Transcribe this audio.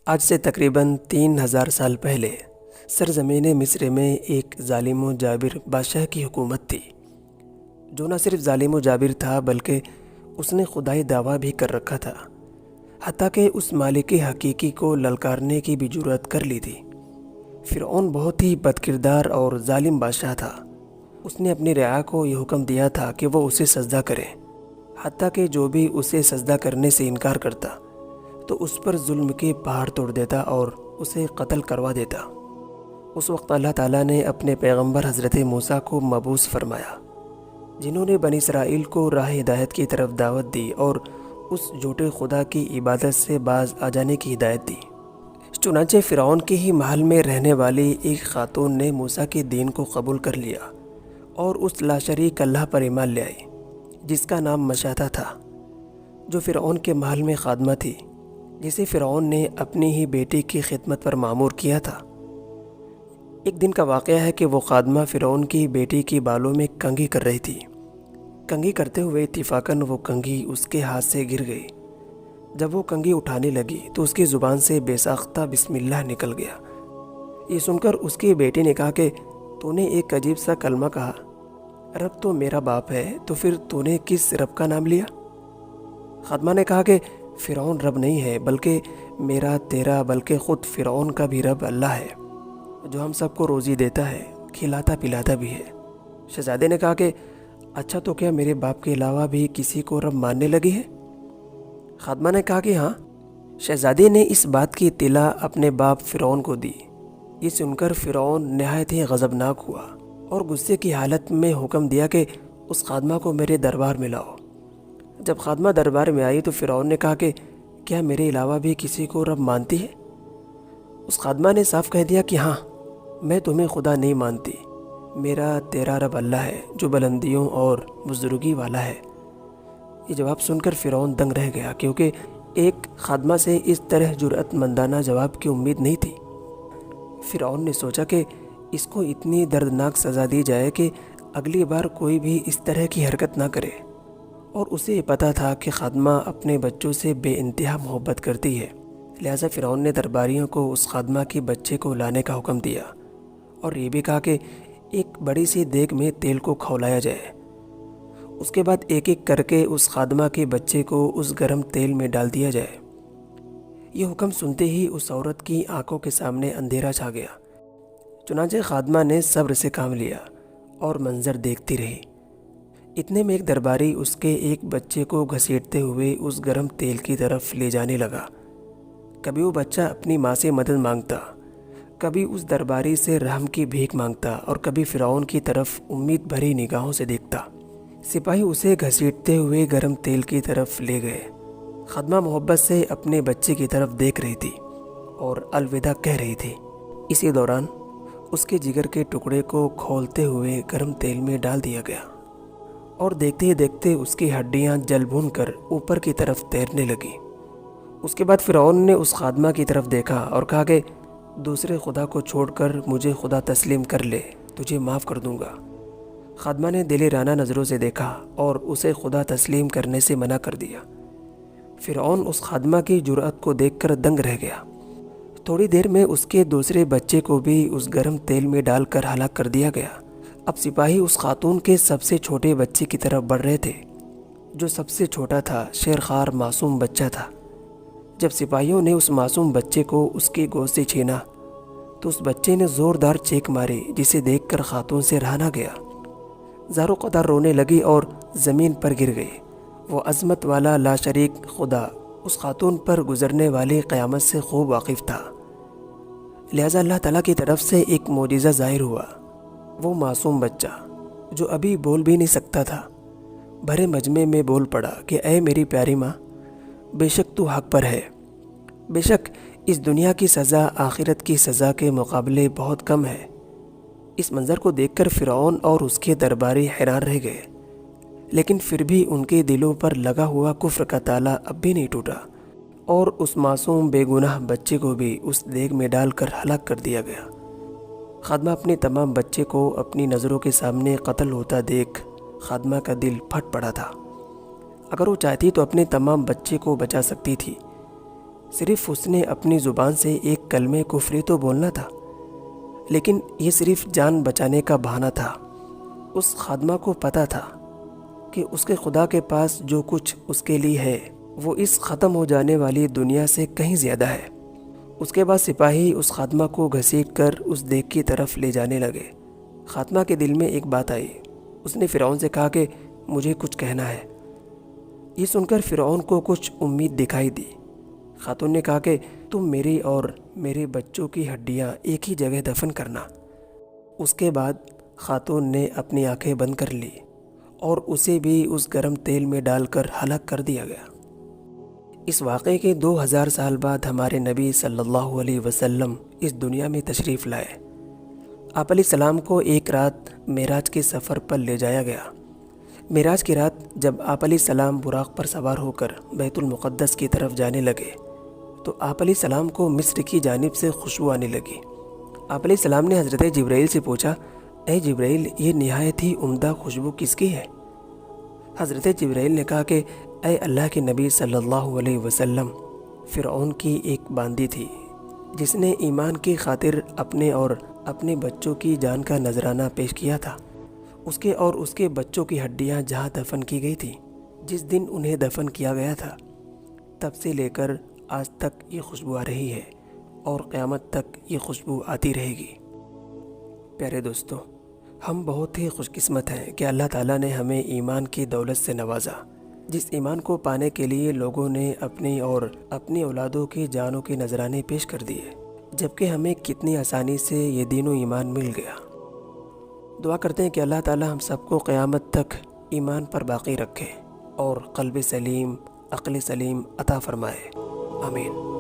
آج سے تقریباً 3000 سال پہلے سرزمین مصر میں ایک ظالم و جابر بادشاہ کی حکومت تھی، جو نہ صرف ظالم و جابر تھا بلکہ اس نے خدائی دعویٰ بھی کر رکھا تھا، حتیٰ کہ اس مالک حقیقی کو للکارنے کی بھی جرأت کر لی تھی۔ فرعون بہت ہی بدکردار اور ظالم بادشاہ تھا۔ اس نے اپنی رعایا کو یہ حکم دیا تھا کہ وہ اسے سجدہ کریں، حتیٰ کہ جو بھی اسے سجدہ کرنے سے انکار کرتا تو اس پر ظلم کے پہاڑ توڑ دیتا اور اسے قتل کروا دیتا۔ اس وقت اللہ تعالیٰ نے اپنے پیغمبر حضرت موسیٰ کو مبعوث فرمایا، جنہوں نے بنی اسرائیل کو راہ ہدایت کی طرف دعوت دی اور اس جھوٹے خدا کی عبادت سے باز آ جانے کی ہدایت دی۔ چنانچہ فرعون کے ہی محل میں رہنے والی ایک خاتون نے موسیٰ کے دین کو قبول کر لیا اور اس لاشریک اللہ پر ایمان لے آئی، جس کا نام مشاطہ تھا، جو فرعون کے محل میں خادمہ تھی، جسے فرعون نے اپنی ہی بیٹی کی خدمت پر مامور کیا تھا۔ ایک دن کا واقعہ ہے کہ وہ خادمہ فرعون کی بیٹی کی بالوں میں کنگھی کر رہی تھی۔ کنگھی کرتے ہوئے اتفاقاً وہ کنگھی اس کے ہاتھ سے گر گئی۔ جب وہ کنگھی اٹھانے لگی تو اس کی زبان سے بے ساختہ بسم اللہ نکل گیا۔ یہ سن کر اس کی بیٹی نے کہا کہ تو نے ایک عجیب سا کلمہ کہا، رب تو میرا باپ ہے، تو پھر تو نے کس رب کا نام لیا؟ خادمہ نے کہا کہ فرعون رب نہیں ہے، بلکہ میرا تیرا بلکہ خود فرعون کا بھی رب اللہ ہے، جو ہم سب کو روزی دیتا ہے، کھلاتا پلاتا بھی ہے۔ شہزادے نے کہا کہ اچھا، تو کیا میرے باپ کے علاوہ بھی کسی کو رب ماننے لگی ہے؟ خادمہ نے کہا کہ ہاں۔ شہزادے نے اس بات کی اطلاع اپنے باپ فرعون کو دی۔ یہ سن کر فرعون نہایت ہی غضبناک ہوا اور غصے کی حالت میں حکم دیا کہ اس خادمہ کو میرے دربار میں لاؤ۔ جب خادمہ دربار میں آئی تو فرعون نے کہا کہ کیا میرے علاوہ بھی کسی کو رب مانتی ہے؟ اس خادمہ نے صاف کہہ دیا کہ ہاں، میں تمہیں خدا نہیں مانتی، میرا تیرا رب اللہ ہے، جو بلندیوں اور بزرگی والا ہے۔ یہ جواب سن کر فرعون دنگ رہ گیا، کیونکہ ایک خادمہ سے اس طرح جرأت مندانہ جواب کی امید نہیں تھی۔ فرعون نے سوچا کہ اس کو اتنی دردناک سزا دی جائے کہ اگلی بار کوئی بھی اس طرح کی حرکت نہ کرے، اور اسے یہ پتہ تھا کہ خادمہ اپنے بچوں سے بے انتہا محبت کرتی ہے، لہٰذا فرعون نے درباریوں کو اس خادمہ کے بچے کو لانے کا حکم دیا اور یہ بھی کہا کہ ایک بڑی سی دیگ میں تیل کو کھولایا جائے۔ اس کے بعد ایک ایک کر کے اس خادمہ کے بچے کو اس گرم تیل میں ڈال دیا جائے۔ یہ حکم سنتے ہی اس عورت کی آنکھوں کے سامنے اندھیرا چھا گیا۔ چنانچہ خادمہ نے صبر سے کام لیا اور منظر دیکھتی رہی۔ اتنے میں ایک درباری اس کے ایک بچے کو گھسیٹتے ہوئے اس گرم تیل کی طرف لے جانے لگا۔ کبھی وہ بچہ اپنی ماں سے مدد مانگتا، کبھی اس درباری سے رحم کی بھیک مانگتا اور کبھی فرعون کی طرف امید بھری نگاہوں سے دیکھتا۔ سپاہی اسے گھسیٹتے ہوئے گرم تیل کی طرف لے گئے۔ خادمہ محبت سے اپنے بچے کی طرف دیکھ رہی تھی اور الوداع کہہ رہی تھی۔ اسی دوران اس کے جگر کے ٹکڑے کو کھولتے ہوئے گرم تیل میں ڈال دیا گیا اور دیکھتے ہی دیکھتے اس کی ہڈیاں جل بھن کر اوپر کی طرف تیرنے لگی۔ اس کے بعد فرعون نے اس خادمہ کی طرف دیکھا اور کہا کہ دوسرے خدا کو چھوڑ کر مجھے خدا تسلیم کر لے، تجھے معاف کر دوں گا۔ خادمہ نے دلیرانہ نظروں سے دیکھا اور اسے خدا تسلیم کرنے سے منع کر دیا۔ فرعون اس خادمہ کی جرأت کو دیکھ کر دنگ رہ گیا۔ تھوڑی دیر میں اس کے دوسرے بچے کو بھی اس گرم تیل میں ڈال کر ہلاک کر دیا گیا۔ اب سپاہی اس خاتون کے سب سے چھوٹے بچے کی طرف بڑھ رہے تھے، جو سب سے چھوٹا تھا، شیرخوار معصوم بچہ تھا۔ جب سپاہیوں نے اس معصوم بچے کو اس کی گود سے چھینا تو اس بچے نے زوردار چیخ ماری، جسے دیکھ کر خاتون سے رہا نہ گیا۔ زارو قدر رونے لگی اور زمین پر گر گئی۔ وہ عظمت والا لاشریک خدا اس خاتون پر گزرنے والی قیامت سے خوب واقف تھا، لہذا اللہ تعالیٰ کی طرف سے ایک معجزہ ظاہر ہوا۔ وہ معصوم بچہ جو ابھی بول بھی نہیں سکتا تھا، بھرے مجمع میں بول پڑا کہ اے میری پیاری ماں، بے شک تو حق پر ہے، بے شک اس دنیا کی سزا آخرت کی سزا کے مقابلے بہت کم ہے۔ اس منظر کو دیکھ کر فرعون اور اس کے درباری حیران رہ گئے، لیکن پھر بھی ان کے دلوں پر لگا ہوا کفر کا تالا اب بھی نہیں ٹوٹا، اور اس معصوم بے گناہ بچے کو بھی اس دیگ میں ڈال کر ہلاک کر دیا گیا۔ خادمہ اپنے تمام بچے کو اپنی نظروں کے سامنے قتل ہوتا دیکھ خادمہ کا دل پھٹ پڑا تھا۔ اگر وہ چاہتی تو اپنے تمام بچے کو بچا سکتی تھی، صرف اس نے اپنی زبان سے ایک کلمہ کفری تو بولنا تھا، لیکن یہ صرف جان بچانے کا بہانہ تھا۔ اس خادمہ کو پتہ تھا کہ اس کے خدا کے پاس جو کچھ اس کے لیے ہے وہ اس ختم ہو جانے والی دنیا سے کہیں زیادہ ہے۔ اس کے بعد سپاہی اس خادمہ کو گھسیٹ کر اس دیگ کی طرف لے جانے لگے۔ خاتمہ کے دل میں ایک بات آئی۔ اس نے فرعون سے کہا کہ مجھے کچھ کہنا ہے۔ یہ سن کر فرعون کو کچھ امید دکھائی دی۔ خاتون نے کہا کہ تم میری اور میرے بچوں کی ہڈیاں ایک ہی جگہ دفن کرنا۔ اس کے بعد خاتون نے اپنی آنکھیں بند کر لی اور اسے بھی اس گرم تیل میں ڈال کر ہلاک کر دیا گیا۔ اس واقعے کے 2000 سال بعد ہمارے نبی صلی اللہ علیہ وسلم اس دنیا میں تشریف لائے۔ آپ علیہ السلام کو ایک رات معراج کے سفر پر لے جایا گیا۔ معراج کی رات جب آپ علیہ السلام براق پر سوار ہو کر بیت المقدس کی طرف جانے لگے تو آپ علیہ السلام کو مصر کی جانب سے خوشبو آنے لگی۔ آپ علیہ السلام نے حضرت جبرائیل سے پوچھا، اے جبرائیل، یہ نہایت ہی عمدہ خوشبو کس کی ہے؟ حضرت جبرائیل نے کہا کہ اے اللہ کے نبی صلی اللہ علیہ وسلم، فرعون کی ایک باندی تھی جس نے ایمان کی خاطر اپنے اور اپنے بچوں کی جان کا نذرانہ پیش کیا تھا۔ اس کے اور اس کے بچوں کی ہڈیاں جہاں دفن کی گئی تھی، جس دن انہیں دفن کیا گیا تھا، تب سے لے کر آج تک یہ خوشبو آ رہی ہے اور قیامت تک یہ خوشبو آتی رہے گی۔ پیارے دوستو، ہم بہت ہی خوش قسمت ہیں کہ اللہ تعالیٰ نے ہمیں ایمان کی دولت سے نوازا، جس ایمان کو پانے کے لیے لوگوں نے اپنی اور اپنی اولادوں کی جانوں کے نذرانے پیش کر دیے، جبکہ ہمیں کتنی آسانی سے یہ دین و ایمان مل گیا۔ دعا کرتے ہیں کہ اللہ تعالیٰ ہم سب کو قیامت تک ایمان پر باقی رکھے اور قلب سلیم، عقل سلیم عطا فرمائے۔ آمین۔